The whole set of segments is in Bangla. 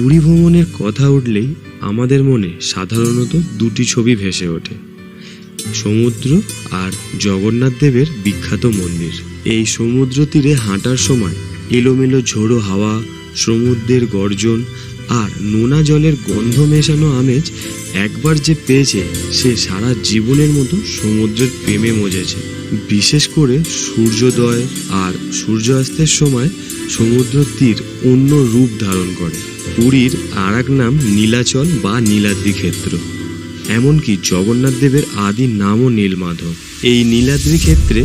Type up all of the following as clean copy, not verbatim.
পুরী ভ্রমণের কথা উঠলেই আমাদের মনে সাধারণত দুটি ছবি ভেসে ওঠে, সমুদ্র আর জগন্নাথ দেবের বিখ্যাত মন্দির। এই সমুদ্র তীরে হাঁটার সময় এলোমেলো ঝোড়ো হাওয়া, সমুদ্রের গর্জন আর নোনা জলের গন্ধ মেশানো আমেজ একবার যে পেয়েছে সে সারা জীবনের মতো সমুদ্রের প্রেমে মজেছে। বিশেষ করে সূর্যোদয় আর সূর্যাস্তের সময় সমুদ্র তীর অন্য রূপ ধারণ করে। পুরীর আর এক নাম নীলাচল বা নীলাদ্রি ক্ষেত্র, এমনকি জগন্নাথ দেবের আদি নামও নীলমাধব। এই নীলাদ্রি ক্ষেত্রে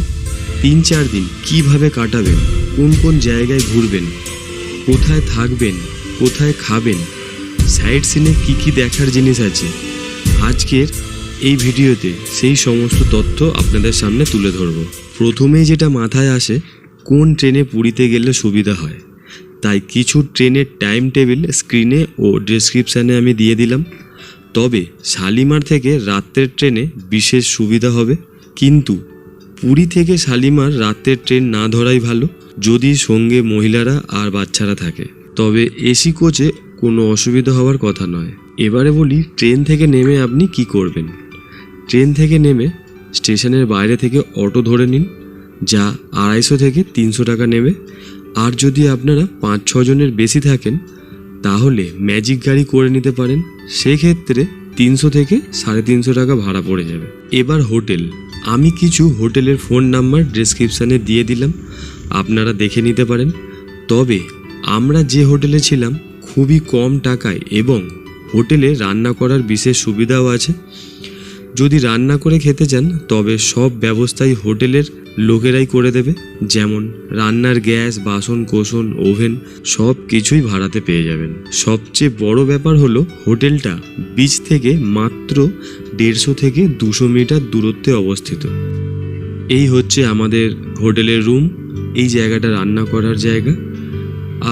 3-4 দিন কিভাবে কাটাবেন, কোন কোন জায়গায় ঘুরবেন, কোথায় থাকবেন, কোথায় খাবেন, সাইট সিনে কী দেখার জিনিস আছে, আজকের এই ভিডিওতে সেই সমস্ত তথ্য আপনাদের সামনে তুলে ধরব। প্রথমেই যেটা মাথায় আসে, কোন ট্রেনে পুরীতে গেলে সুবিধা হয়। তাই কিছু ট্রেনের টাইম টেবিল স্ক্রিনে ও ডেসক্রিপশানে আমি দিয়ে দিলাম। তবে শালিমার থেকে রাত্রের ট্রেনে বিশেষ সুবিধা হবে, কিন্তু পুরী থেকে শালিমার রাত্রের ট্রেন না ধরাই ভালো যদি সঙ্গে মহিলারা আর বাচ্চারা থাকে। তবে এসি কোচে কোনো অসুবিধা হওয়ার কথা নয়। এবারে বলি ট্রেন থেকে নেমে আপনি কি করবেন। ট্রেন থেকে নেমে স্টেশনের বাইরে থেকে অটো ধরে নিন, যা 250 থেকে 300 টাকা নেবে। আর যদি আপনারা 5-6 জনের বেশি থাকেন তাহলে ম্যাজিক গাড়ি করে নিতে পারেন, সেক্ষেত্রে 300 থেকে 350 টাকা ভাড়া পড়ে যাবে। এবার হোটেল, আমি কিছু হোটেলের ফোন নাম্বার ডেসক্রিপশানে দিয়ে দিলাম, আপনারা দেখে নিতে পারেন। তবে আমরা যে হোটেলে ছিলাম খুবই কম টাকায় এবং হোটেলে রান্না করার বিশেষ সুবিধাও আছে। যদি রান্না করে খেতে চান তবে সব ব্যবস্থাই হোটেলের লোকেরাই করে দেবে, যেমন রান্নার গ্যাস, বাসন কোসন, ওভেন সব কিছুই ভাড়াতে পেয়ে যাবেন। সবচেয়ে বড় ব্যাপার হলো হোটেলটা বিচ থেকে মাত্র 150 থেকে 200 মিটার দূরত্বে অবস্থিত। এই হচ্ছে আমাদের হোটেলের রুম, এই জায়গাটা রান্না করার জায়গা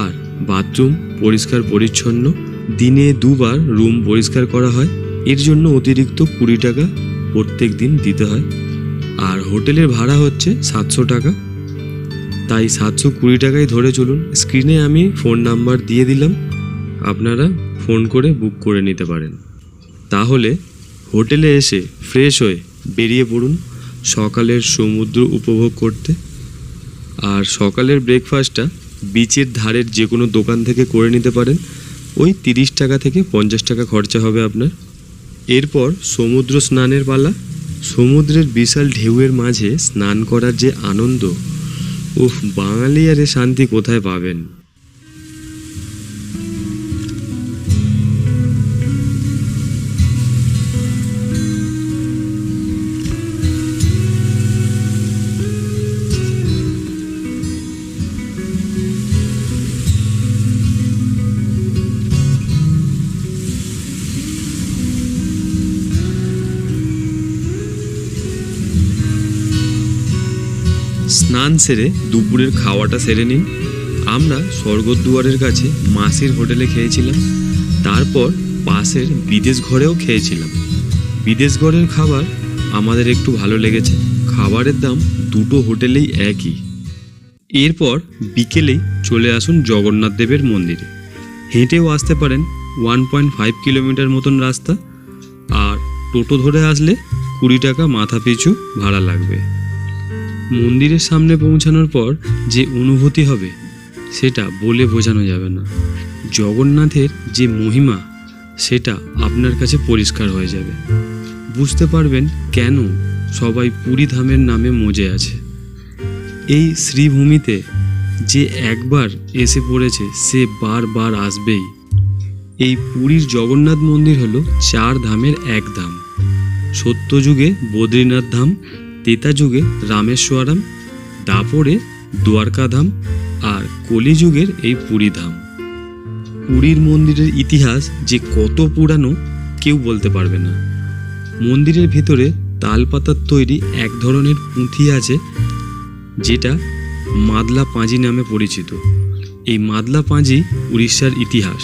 আর বাথরুম পরিষ্কার পরিচ্ছন্ন। দিনে 2 বার রুম পরিষ্কার করা হয়, এর জন্য অতিরিক্ত 20 টাকা প্রত্যেক দিন দিতে হয়। আর হোটেলের ভাড়া হচ্ছে 700 টাকা, তাই 720 টাকায় ধরে চলুন। স্ক্রিনে আমি ফোন নাম্বার দিয়ে দিলাম, আপনারা ফোন করে বুক করে নিতে পারেন। তাহলে হোটেলে এসে ফ্রেশ হয়ে বেরিয়ে পড়ুন সকালের সমুদ্র উপভোগ করতে। আর সকালের ব্রেকফাস্টটা বিচের ধারের যে কোনো দোকান থেকে করে নিতে পারেন, ওই 30 টাকা থেকে 50 টাকা খরচা হবে আপনার। এরপর সমুদ্র স্নানের পালা। সমুদ্রের বিশাল ঢেউয়ের মাঝে স্নান করার যে আনন্দ, উফ, বাঙালি আর এ শান্তি কোথায় পাবেন। স্নান সেরে দুপুরের খাওয়াটা সেরে নিন। আমরা স্বর্গদ্বারের কাছে মাসির হোটেলে খেয়েছিলাম, তারপর পাশের বিদেশ ঘরেও খেয়েছিলাম। বিদেশ ঘরের খাবার আমাদের একটু ভালো লেগেছে, খাবারের দাম দুটো হোটেলেই একই। এরপর বিকেলেই চলে আসুন জগন্নাথ দেবের মন্দিরে। হেঁটেও আসতে পারেন, 1.5 কিলোমিটার মতন রাস্তা, আর টোটো ধরে আসলে 20 টাকা মাথা পিছু ভাড়া লাগবে। মন্দিরের সামনে পৌঁছানোর পর যে অনুভূতি হবে সেটা বলে বোঝানো যাবে না। জগন্নাথের যে মহিমা সেটা আপনার কাছে পরিষ্কার হয়ে যাবে, বুঝতে পারবেন কেন সবাই পুরী ধামের নামে মজে আছে। এই শ্রীভূমিতে যে একবার এসে পড়েছে সে বারবার আসবেই। এই পুরীর জগন্নাথ মন্দির হলো 4 ধামের এক ধাম। সত্যযুগে বদ্রীনাথ ধাম, ত্রেতা যুগে রামেশ্বরম, দাপরে দ্বারকা ধাম আর কলিযুগের এই পুরী ধাম। পুরীর মন্দিরের ইতিহাস যে কত পুরানো কেউ বলতে পারবে না। মন্দিরের ভিতরে তালপাতার তৈরি এক ধরনের পুঁথি আছে যেটা মাদলা পাঁজি নামে পরিচিত। এই মাদলা পাঁজি উড়িষ্যার ইতিহাস।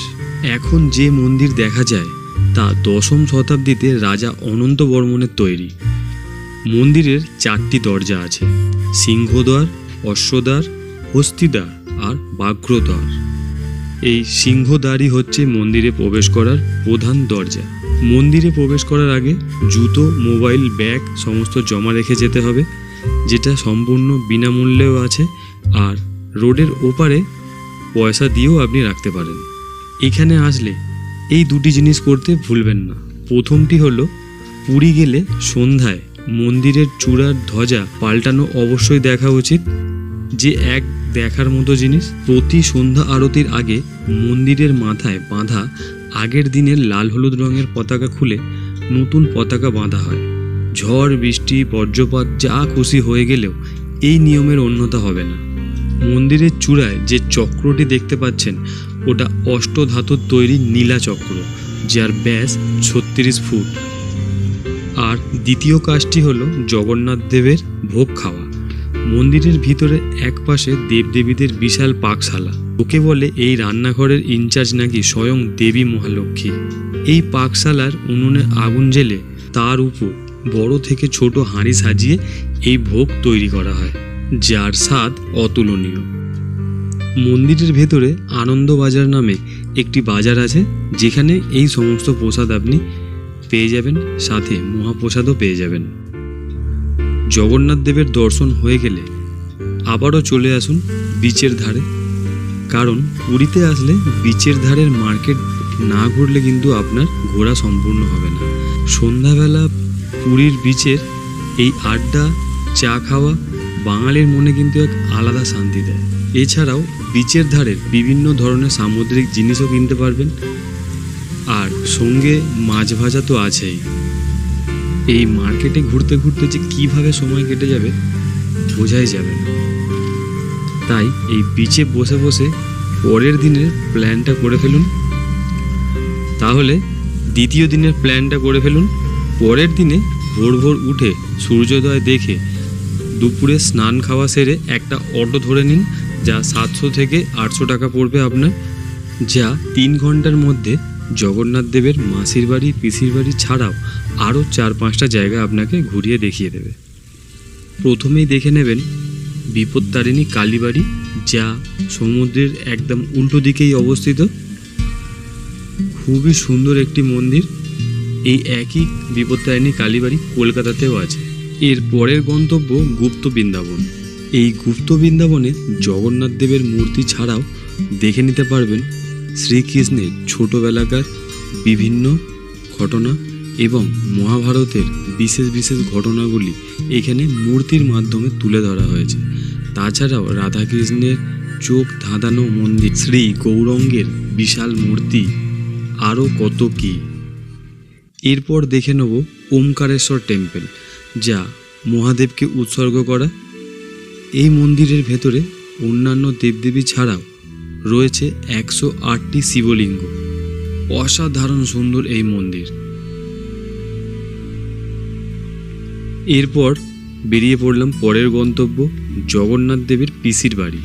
এখন যে মন্দির দেখা যায় তা 10ম শতাব্দীতে রাজা অনন্ত বর্মনের তৈরি। মন্দিরের 4টি দরজা আছে, সিংহদ্বার, অশ্বদ্বার, হস্তিদ্বার আর বাঘ্রদ্বার। এই সিংহদ্বারই হচ্ছে মন্দিরে প্রবেশ করার প্রধান দরজা। মন্দিরে প্রবেশ করার আগে জুতো, মোবাইল, ব্যাগ সমস্ত জমা রেখে যেতে হবে, যেটা সম্পূর্ণ বিনামূল্যেও আছে। আর রোডের ওপারে পয়সা দিয়েও আপনি রাখতে পারেন। এখানে আসলে এই দুটি জিনিস করতে ভুলবেন না। প্রথমটি হলো, পুরী গেলে সন্ধ্যায় মন্দিরের চূড়ার ধ্বজা পাল্টানো অবশ্যই দেখা উচিত, যে এক দেখার মতো জিনিস। প্রতি সন্ধ্যা আরতির আগে মন্দিরের মাথায় বাঁধা আগের দিনের লাল হলুদ রঙের পতাকা খুলে নতুন পতাকা বাঁধা হয়। ঝড়, বৃষ্টি, বজ্রপাত যা খুশি হয়ে গেলেও এই নিয়মের অন্যথা হবে না। মন্দিরের চূড়ায় যে চক্রটি দেখতে পাচ্ছেন, ওটা অষ্টধাতুর তৈরি নীলা চক্র, যার ব্যাস 36 ফুট। আর দ্বিতীয় কাজটি হলো জগন্নাথ দেবের ভোগ খাওয়া। মন্দিরের ভিতরে একপাশে দেবদেবীদের বিশাল পাকশালা। ওকে বলে এই রান্নাঘরের ইনচার্জ নাকি স্বয়ং দেবী মহালক্ষ্মী। এই পাকশালার উনুনে আগুন জ্বেলে তার উপর বড় থেকে ছোট হাঁড়ি সাজিয়ে এই ভোগ তৈরি করা হয়, যার স্বাদ অতুলনীয়। মন্দিরের ভেতরে আনন্দবাজার নামে একটি বাজার আছে, যেখানে এই সমস্ত প্রসাদ আপনি পেয়ে যাবেন, সাথে মহাপ্রসাদও পেয়ে যাবেন। জগন্নাথ দেবের দর্শন হয়ে গেলে আবারও চলে আসুন বিচের ধারে, কারণ পুরীতে আসলে বিচের ধারের মার্কেট না ঘুরলে কিন্তু আপনার ঘোরা সম্পূর্ণ হবে না। সন্ধ্যাবেলা পুরীর বিচের এই আড্ডা, চা খাওয়া বাঙালির মনে কিন্তু এক আলাদা শান্তি দেয়। এছাড়াও বিচের ধারের বিভিন্ন ধরনের সামুদ্রিক জিনিসও কিনতে পারবেন, আর সঙ্গে মাছ ভাজা তো আছেই। এই মার্কেটে ঘুরতে ঘুরতে যে কীভাবে সময় কেটে যাবে বোঝাই যাবে না। তাই এই বিচে বসে বসে পরের দিনের প্ল্যানটা করে ফেলুন। তাহলে দ্বিতীয় দিনের প্ল্যানটা করে ফেলুন। পরের দিনে ভোর ভোর উঠে সূর্যোদয় দেখে দুপুরে স্নান খাওয়া সেরে একটা অটো ধরে নিন, যা 700 থেকে 800 টাকা পড়বে আপনার, যা 3 ঘন্টার মধ্যে জগন্নাথ দেবের মাসির বাড়ি, পিসির বাড়ি ছাড়াও আরও 4-5টা জায়গা আপনাকে ঘুরিয়ে দেখিয়ে দেবে। প্রথমেই দেখে নেবেন বিপত্তারিণী কালীবাড়ি, যা সমুদ্রের একদম উল্টো দিকেই অবস্থিত। খুবই সুন্দর একটি মন্দির। এই একই বিপত্তারিণী কালীবাড়ি কলকাতাতেও আছে। এর পরের গন্তব্য গুপ্ত বৃন্দাবন। এই গুপ্ত বৃন্দাবনে জগন্নাথ দেবের মূর্তি ছাড়াও দেখে নিতে পারবেন শ্রীকৃষ্ণের ছোটবেলাকার বিভিন্ন ঘটনা এবং মহাভারতের বিশেষ বিশেষ ঘটনাগুলি এখানে মূর্তির মাধ্যমে তুলে ধরা হয়েছে। তাছাড়াও রাধাকৃষ্ণের চোখ ধাঁধানো মন্দির, শ্রী গৌরঙ্গের বিশাল মূর্তি, আরও কত কী। এরপর দেখে নেব ওমকারেশ্বর টেম্পল, যা মহাদেবকে উৎসর্গ করা। এই মন্দিরের ভেতরে অন্যান্য দেবদেবী ছাড়াও রয়েছে 108টি শিবলিঙ্গ। অসাধারণ সুন্দর এই মন্দির। এরপর বেরিয়ে পড়লাম পরের গন্তব্য, জগন্নাথ দেবের পিসির বাড়ি।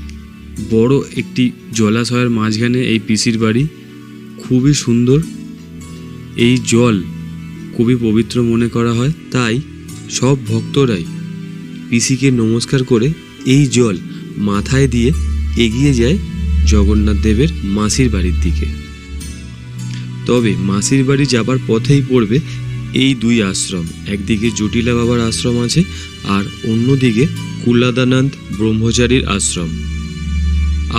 বড় একটি জলাশয়ের মাঝখানে এই পিসির বাড়ি, খুবই সুন্দর। এই জল খুবই পবিত্র মনে করা হয়, তাই সব ভক্তরাই পিসিকে নমস্কার করে এই জল মাথায় দিয়ে এগিয়ে যায় জগন্নাথ দেবের মাসির বাড়ির দিকে। তবে মাসির বাড়ি যাবার পথেই পড়বে এই দুই আশ্রম। একদিকে জটিলা বাবার আশ্রম আছে, আর অন্যদিকে কুলাদানন্দ ব্রহ্মচারীর আশ্রম।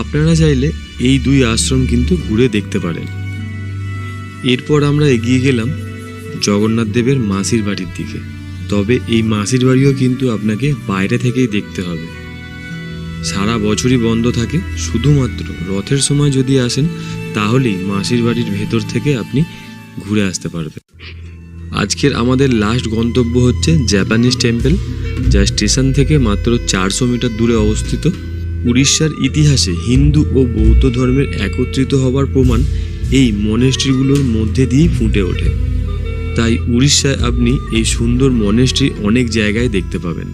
আপনারা চাইলে এই দুই আশ্রম কিন্তু ঘুরে দেখতে পারেন। এরপর আমরা এগিয়ে গেলাম জগন্নাথ দেবের মাসির বাড়ির দিকে। তবে এই মাসির বাড়িও কিন্তু আপনাকে বাইরে থেকেই দেখতে হবে। সারা বছরই বন্ধ থাকে, শুধুমাত্র রথের সময় যদি আসেন তাহলেই মাসির বাড়ির ভেতর থেকে আপনি ঘুরে আসতে পারবেন। আজকের আমাদের লাস্ট গন্তব্য হচ্ছে জাপানিজ টেম্পল, যা স্টেশন থেকে মাত্র 400 মিটার দূরে অবস্থিত। উড়িষ্যার ইতিহাসে হিন্দু ও বৌদ্ধ ধর্মের একত্রিত হবার প্রমাণ এই মনেস্ট্রিগুলোর মধ্যে দিয়েই ফুটে ওঠে। তাই উড়িষ্যায় আপনি এই সুন্দর মনেস্ট্রি অনেক জায়গায় দেখতে পাবেন।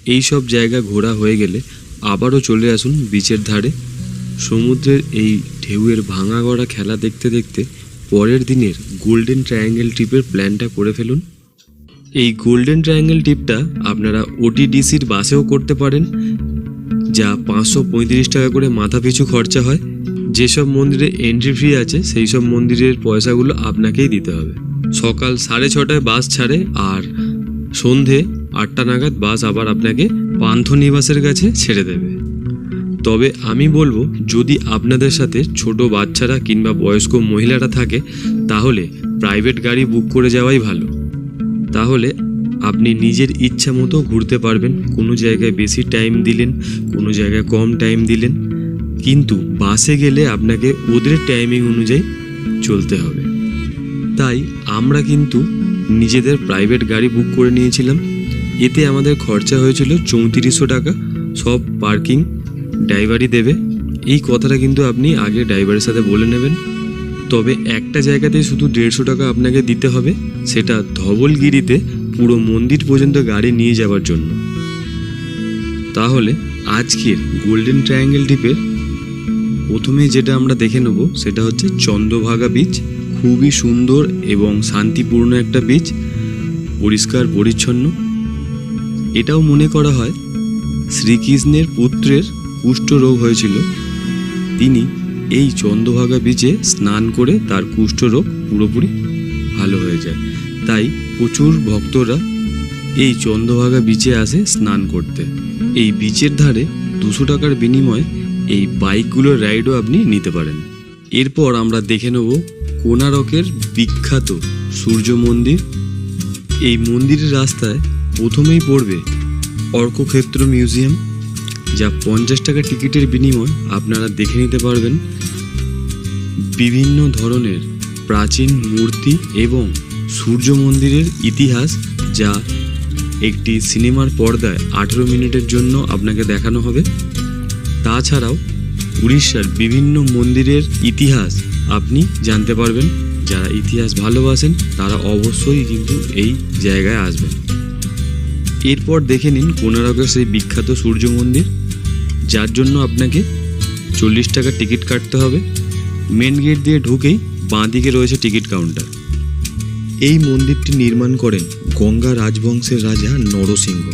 এই সব জায়গা ঘোরা হয়ে গেলে আবারও চলে আসুন বিচের ধারে। সমুদ্রের এই ঢেউয়ের ভাঙা গড়া খেলা দেখতে দেখতে পরের দিনের গোল্ডেন ট্রায়াঙ্গেল ট্রিপের প্ল্যানটা করে ফেলুন। এই গোল্ডেন ট্রায়াঙ্গেল ট্রিপটা আপনারা ওটিডিসির বাসেও করতে পারেন, যা 535 টাকা করে মাথা পিছু খরচা হয়। যেসব মন্দিরে এন্ট্রি ফি আছে সেই সব মন্দিরের পয়সাগুলো আপনাকেই দিতে হবে। সকাল 6:30টায় বাস ছাড়ে আর সন্ধে 8টা নাগাদ বাস আবার আপনাকে পান্থনিবাসের কাছে ছেড়ে দেবে। তবে আমি বলবো, যদি আপনাদের সাথে ছোট বাচ্চারা কিংবা বয়স্ক মহিলারা থাকে তাহলে প্রাইভেট গাড়ি বুক করে যাওয়াই ভালো। তাহলে আপনি নিজের ইচ্ছা মতো ঘুরতে পারবেন। কোনো জায়গায় বেশি টাইম দিলেন, কোনো জায়গায় কম টাইম দিলেন, কিন্তু বাসে গেলে আপনাকে ওদের টাইমিং অনুযায়ী চলতে হবে। তাই আমরা কিন্তু নিজেদের প্রাইভেট গাড়ি বুক করে নিয়েছিলাম। এতে আমাদের খরচা হয়েছিল 3400 টাকা। সব পার্কিং ড্রাইভারই দেবে। এই কথাটা কিন্তু আপনি আগে ড্রাইভারের সাথে বলে নেবেন। তবে একটা জায়গাতেই শুধু 150 টাকা আপনাকে দিতে হবে, সেটা ধবলগিরিতে পুরো মন্দির পর্যন্ত গাড়ি নিয়ে যাওয়ার জন্য। তাহলে আজকের গোল্ডেন ট্রায়াঙ্গেল দ্বীপের প্রথমে যেটা আমরা দেখে নেব সেটা হচ্ছে চন্দ্রভাগা বিচ। খুবই সুন্দর এবং শান্তিপূর্ণ একটা বিচ, পরিষ্কার পরিচ্ছন্ন। এটাও মনে করা হয় শ্রীকৃষ্ণের পুত্রের কুষ্ঠরোগ হয়েছিল, তিনি এই চন্দ্রভাগা বিচে স্নান করে তার কুষ্ঠরোগ পুরোপুরি ভালো হয়ে যায়। তাই প্রচুর ভক্তরা এই চন্দ্রভাগা বিচে আসে স্নান করতে। এই বিচের ধারে 200 টাকার বিনিময়ে এই বাইকগুলোর রাইডও আপনি নিতে পারেন। এরপর আমরা দেখে নেব কোণারকের বিখ্যাত সূর্য মন্দির। এই মন্দিরের রাস্তায় প্রথমেই পড়বে অর্কক্ষেত্র মিউজিয়াম, যা 50 টাকা টিকিটের বিনিময়ে আপনারা দেখে নিতে পারবেন বিভিন্ন ধরনের প্রাচীন মূর্তি এবং সূর্য মন্দিরের ইতিহাস, যা একটি সিনেমার পর্দায় 18 মিনিটের জন্য আপনাকে দেখানো হবে। তাছাড়াও উড়িষ্যার বিভিন্ন মন্দিরের ইতিহাস আপনি জানতে পারবেন। যারা ইতিহাস ভালোবাসেন তারা অবশ্যই কিন্তু এই জায়গায় আসবেন। এরপর দেখে নিন কোণারকের সেই বিখ্যাত সূর্য মন্দির, যার জন্য আপনাকে 40 টাকা টিকিট কাটতে হবে। মেন গেট দিয়ে ঢুকেই বাঁ দিকে রয়েছে টিকিট কাউন্টার। এই মন্দিরটি নির্মাণ করেন গঙ্গা রাজবংশের রাজা নরসিংহ।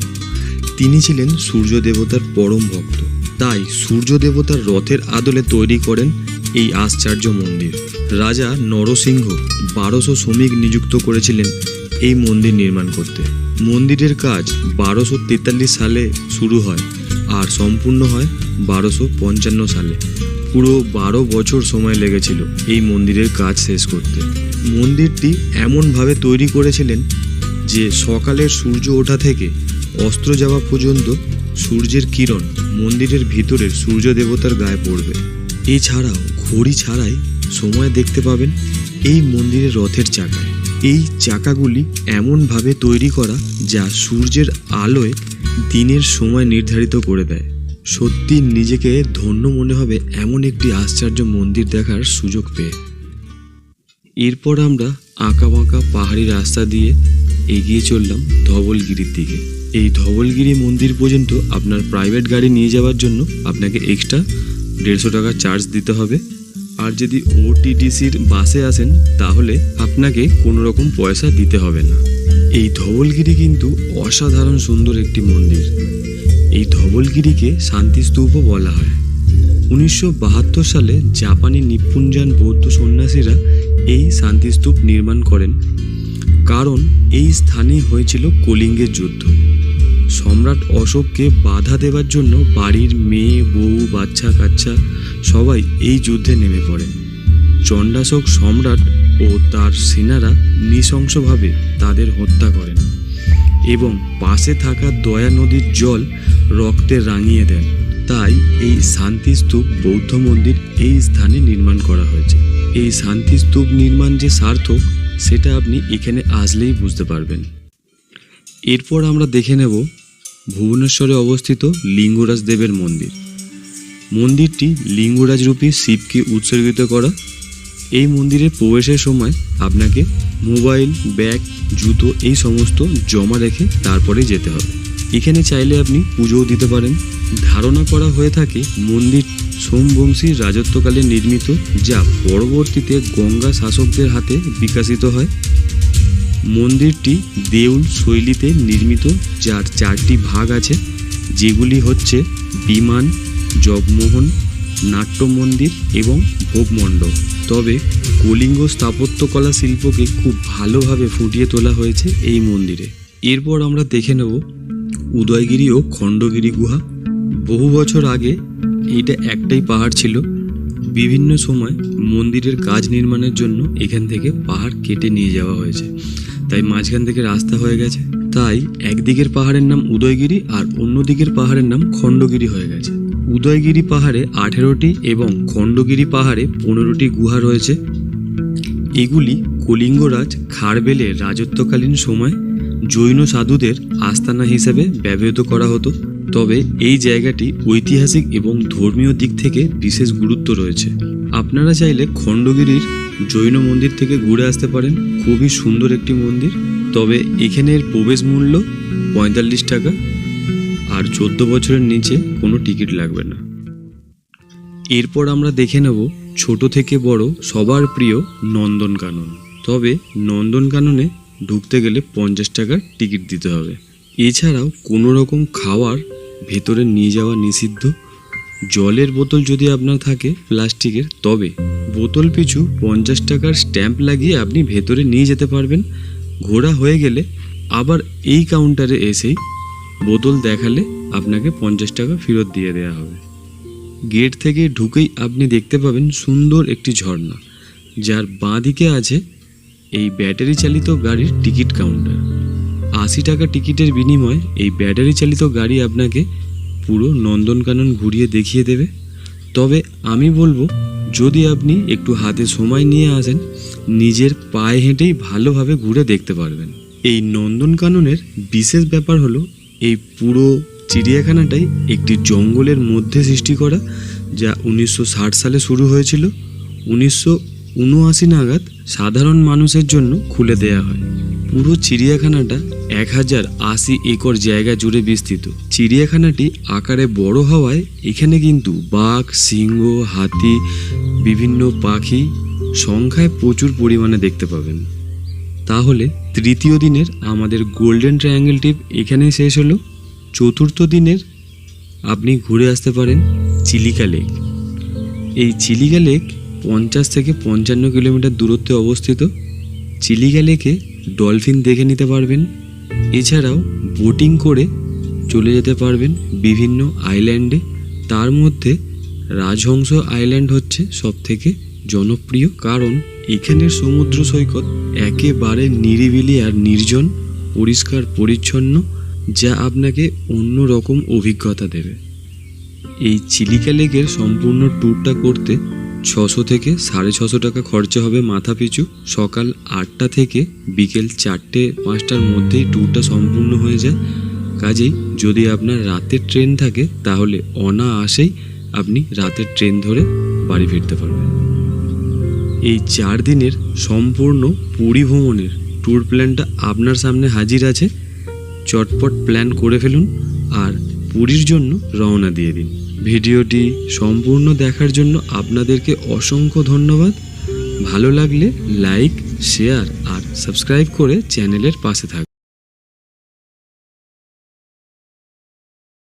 তিনি ছিলেন সূর্য দেবতার পরম ভক্ত, তাই সূর্য দেবতার রথের আদলে তৈরি করেন এই আশ্চর্য মন্দির। রাজা নরসিংহ 1200 শ্রমিক নিযুক্ত করেছিলেন এই মন্দির নির্মাণ করতে। মন্দিরের কাজ 1243 সালে শুরু হয় আর সম্পূর্ণ হয় 1255 সালে। পুরো 12 বছর সময় লেগেছিল এই মন্দিরের কাজ শেষ করতে। মন্দিরটি এমনভাবে তৈরি করেছিলেন যে সকালের সূর্য ওঠা থেকে অস্ত যাওয়া পর্যন্ত সূর্যের কিরণ মন্দিরের ভিতরের সূর্য দেবতার গায়ে পড়বে। এছাড়াও ঘড়ি ছাড়াই সময় দেখতে পাবেন এই মন্দিরের রথের চাকায়। এই চাকাগুলি এমনভাবে তৈরি করা যা সূর্যের আলোয় দিনের সময় নির্ধারিত করে দেয়। সত্যি নিজেকে ধন্য মনে হবে এমন একটি আশ্চর্য মন্দির দেখার সুযোগ পেয়ে। এরপর আমরা আঁকাবাঁকা পাহাড়ি রাস্তা দিয়ে এগিয়ে চললাম ধবলগিরির দিকে। এই ধবলগিরি মন্দির পর্যন্ত আপনার প্রাইভেট গাড়ি নিয়ে যাওয়ার জন্য আপনাকে এক্সট্রা 150 টাকা চার্জ দিতে হবে। আর যদি ওটিডিসির বাসে আসেন তাহলে আপনাকে কোনো রকম পয়সা দিতে হবে না। এই ধবলগিরি কিন্তু অসাধারণ সুন্দর একটি মন্দির। এই ধবলগিরিকে শান্তিস্তূপও বলা হয়। 1972 সালে জাপানি নিপুঞ্জান বৌদ্ধ সন্ন্যাসীরা এই শান্তিস্তূপ নির্মাণ করেন, কারণ এই স্থানেই হয়েছিল কলিঙ্গের যুদ্ধ। সম্রাট অশোককে বাধা দেওয়ার জন্য বাড়ির মেয়ে, বউ, বাচ্চা কাচ্চা সবাই এই যুদ্ধে নেমে পড়েন। চণ্ডাশোক সম্রাট ও তার সেনারা নৃশংসভাবে তাদের হত্যা করেন এবং পাশে থাকা দয়া নদীর জল রক্তে রাঙিয়ে দেন। তাই এই শান্তিস্তূপ বৌদ্ধ মন্দির এই স্থানে নির্মাণ করা হয়েছে। এই শান্তিস্তূপ নির্মাণ যে সার্থক সেটা আপনি এখানে আসলেই বুঝতে পারবেন। এরপর আমরা দেখে নেব ভুবনেশ্বরে অবস্থিত লিঙ্গরাজ দেবের মন্দির। মন্দিরটি লিঙ্গরাজ রূপী শিবকে উৎসর্গিত করা। এই মন্দিরে প্রবেশের সময় আপনাকে মোবাইল, ব্যাগ, জুতো এই সমস্ত জমা রেখে তারপরে যেতে হবে। এখানে চাইলে আপনি পুজোও দিতে পারেন। ধারণা করা হয়ে থাকে মন্দির সোমবংশীর রাজত্বকালে নির্মিত, যা পরবর্তীতে গঙ্গা শাসকদের হাতে বিকশিত হয়। মন্দিরটি দেউল শৈলীতে নির্মিত, যার 4টি ভাগ আছে, যেগুলি হচ্ছে বিমান, জগমোহন, নাট্য মন্দির এবং ভোগ মণ্ডপ। তবে কলিঙ্গ স্থাপত্যকলা শিল্পকে খুব ভালোভাবে ফুটিয়ে তোলা হয়েছে এই মন্দিরে। এরপর আমরা দেখে নেব উদয়গিরি ও খণ্ডগিরি গুহা। বহু বছর আগে এইটা একটাই পাহাড় ছিল। বিভিন্ন সময় মন্দিরের কাজ নির্মাণের জন্য এখান থেকে পাহাড় কেটে নিয়ে যাওয়া হয়েছে, তাই মাঝখান থেকে রাস্তা হয়ে গেছে। তাই একদিকের পাহাড়ের নাম উদয়গিরি আর অন্য দিকের পাহাড়ের নাম খণ্ডগিরি হয়ে গেছে। উদয়গিরি পাহাড়ে 18টি এবং খণ্ডগিরি পাহাড়ে 15টি গুহা রয়েছে। এগুলি কলিঙ্গরাজ খারবেলের রাজত্বকালীন সময় জৈন সাধুদের আস্তানা হিসেবে ব্যবহৃত করা হতো। তবে এই জায়গাটি ঐতিহাসিক এবং ধর্মীয় দিক থেকে বিশেষ গুরুত্ব রয়েছে। আপনারা চাইলে খণ্ডগিরির জৈন মন্দির থেকে ঘুরে আসতে পারেন। খুবই সুন্দর একটি মন্দির। তবে এখানের প্রবেশ মূল্য 45 টাকা, আর 14 বছরের নিচে কোনো টিকিট লাগবে না। এরপর আমরা দেখে নেব ছোট থেকে বড় সবার প্রিয় নন্দনকানন। তবে নন্দনকাননে ঢুকতে গেলে 50 টাকার টিকিট দিতে হবে। এছাড়াও কোনো রকম খাবার ভেতরে নিয়ে যাওয়া নিষিদ্ধ। জলের বোতল যদি আপনার থাকে প্লাস্টিকের, তবে বোতল পিছু 50 টাকার স্ট্যাম্প লাগিয়ে আপনি ভেতরে নিয়ে যেতে পারবেন। ঘোরা হয়ে গেলে আবার এই কাউন্টারে এসেই বোতল দেখালে আপনাকে 50 টাকা ফেরত দিয়ে দেওয়া হবে। গেট থেকে ঢুকেই আপনি দেখতে পাবেন সুন্দর একটি ঝর্ণা, যার বাঁ দিকে আছে এই ব্যাটারি চালিত গাড়ির টিকিট কাউন্টার। 80 টাকা টিকিটের বিনিময়ে এই ব্যাটারি চালিত গাড়ি আপনাকে পুরো নন্দনকানন ঘুরিয়ে দেখিয়ে দেবে। তবে আমি বলবো, যদি আপনি একটু হাতে সময় নিয়ে আসেন, নিজের পায়ে হেঁটেই ভালোভাবে ঘুরে দেখতে পারবেন। এই নন্দনকাননের বিশেষ ব্যাপার হলো এই পুরো চিড়িয়াখানাটাই একটি জঙ্গলের মধ্যে সৃষ্টি করা, যা 1960 সালে শুরু হয়েছিল। 1979 নাগাদ সাধারণ মানুষের জন্য খুলে দেয়া হয়। পুরো চিড়িয়াখানাটা 1080 একর জায়গা জুড়ে বিস্তৃত। চিড়িয়াখানাটি আকারে বড় হওয়ায় এখানে কিন্তু বাঘ, সিংহ, হাতি, বিভিন্ন পাখি সংখ্যায় প্রচুর পরিমাণে দেখতে পাবেন। তাহলে তৃতীয় দিনের আমাদের গোল্ডেন ট্রায়াঙ্গেল ট্রিপ এখানেই শেষ হলো। চতুর্থ দিনের আপনি ঘুরে আসতে পারেন চিলিকা লেক। এই চিলিকা লেক 50 থেকে 55 কিলোমিটার দূরত্বে অবস্থিত। চিলিকা লেকে ডলফিন দেখে নিতে পারবেন। এছাড়াও বোটিং করে চলে যেতে পারবেন বিভিন্ন আইল্যান্ডে। তার মধ্যে রাজহংস আইল্যান্ড হচ্ছে সবথেকে জনপ্রিয়, কারণ এখানের সমুদ্র সৈকত একেবারে নিরিবিলি আর নির্জন, পরিষ্কার পরিচ্ছন্ন, যা আপনাকে অন্যরকম অভিজ্ঞতা দেবে। এই চিলিকা লেকের সম্পূর্ণ ট্যুরটা করতে 600 থেকে 650 টাকা খরচা হবে মাথা পিছু। সকাল 8টা থেকে বিকেল 4টে-5টার মধ্যেই ট্যুরটা সম্পূর্ণ হয়ে যায়। কাজেই যদি আপনার রাতের ট্রেন থাকে, তাহলে অনায়াসেই আপনি রাতের ট্রেন ধরে বাড়ি ফিরতে পারবেন। এই 4 দিনের সম্পূর্ণ পুরী ভ্রমণের ট্যুর প্ল্যানটা আপনার সামনে হাজির আছে। চটপট প্ল্যান করে ফেলুন আর পুরীর জন্য রওনা দিয়ে দিন। ভিডিওটি সম্পূর্ণ দেখার জন্য আপনাদেরকে অসংখ্য ধন্যবাদ। ভালো লাগলে লাইক, শেয়ার আর সাবস্ক্রাইব করে চ্যানেলের পাশে থাকুন।